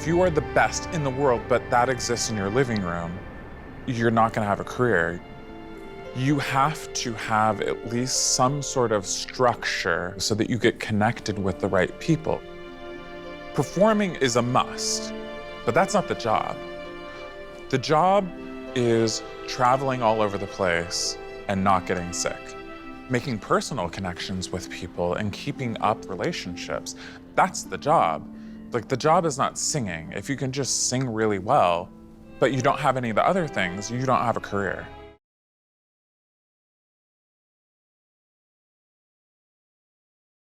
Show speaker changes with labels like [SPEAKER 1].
[SPEAKER 1] If you are the best in the world, but that exists in your living room, you're not gonna have a career. You have to have at least some sort of structure so that you get connected with the right people. Performing is a must, but that's not the job. The job is traveling all over the place and not getting sick. Making personal connections with people and keeping up relationships, that's the job. Like, the job is not singing. If you can just sing really well, but you don't have any of the other things, you don't have a career.